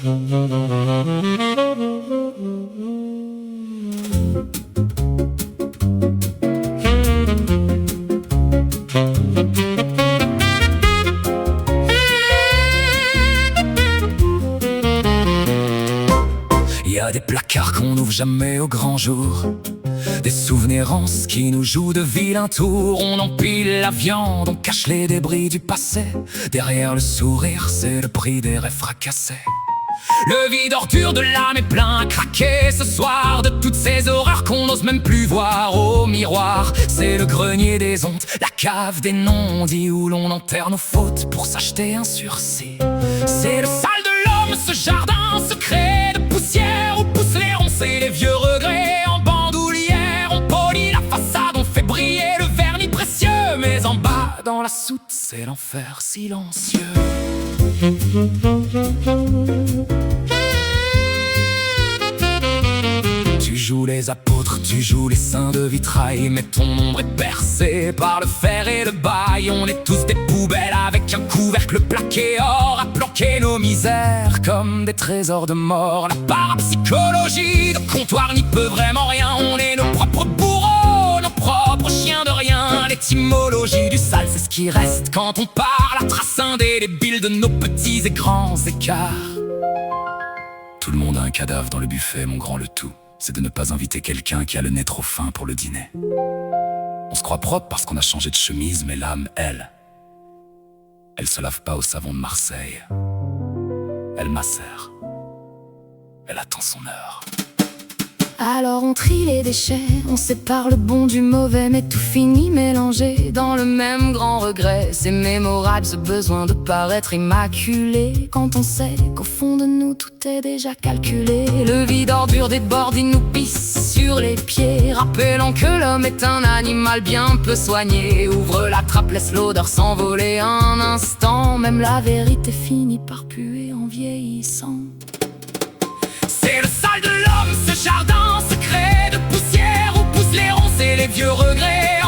Il y a des placards qu'on n'ouvre jamais au grand jour, des souvenirances qui nous jouent de vilains tours. On empile la viande, on cache les débris du passé. Derrière le sourire, c'est le prix des rêves fracassés. Le vide ordure de l'âme est plein à craquer ce soir, de toutes ces horreurs qu'on n'ose même plus voir au miroir. C'est le grenier des hontes, la cave des non-dits, où l'on enterre nos fautes pour s'acheter un sursis. C'est le sale de l'homme, ce jardin secret de poussière où poussent les ronces et les vieux regrets. En bandoulière, on polit la façade, on fait briller le vernis précieux. Mais en bas, dans la soute, c'est l'enfer silencieux. Tu joues les apôtres, tu joues les saints de vitrail, mais ton ombre est percée par le fer et le bail. On est tous des poubelles avec un couvercle plaqué or, à planquer nos misères comme des trésors de mort. La parapsychologie de comptoir n'y peut vraiment rien. On est nos propres bourreaux, nos propres chiens de rien. L'étymologie du sale, c'est ce qui reste quand on part, la trace indélébile de nos petits et grands écarts. Tout le monde a un cadavre dans le buffet, mon grand le tout, c'est de ne pas inviter quelqu'un qui a le nez trop fin pour le dîner. On se croit propre parce qu'on a changé de chemise, mais l'âme, elle se lave pas au savon de Marseille. Elle macère. Elle attend son heure. Alors on trie les déchets, on sépare le bon du mauvais, mais tout finit mélangé dans le même grand regret. C'est mémorable ce besoin de paraître immaculé, quand on sait qu'au fond de nous tout est déjà calculé. Le vide ordure déborde, il nous pisse sur les pieds, rappelant que l'homme est un animal bien peu soigné. Ouvre la trappe, laisse l'odeur s'envoler un instant, même la vérité finit par puer en vieillissant. C'est le sale de l'homme, ce jardin secret de poussière où poussent les ronces et les vieux regrets.